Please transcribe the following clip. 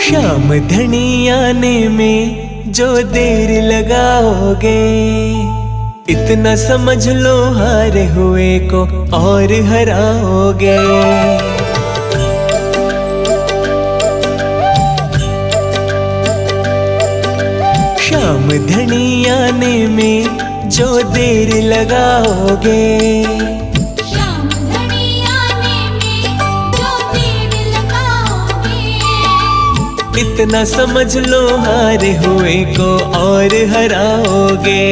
शाम धनी आने में जो देर लगाओगे, इतना समझ लो हारे हुए को और हराओगे। शाम धनी आने में जो देर लगाओगे, इतना समझ लो हारे हुए को और हराओगे।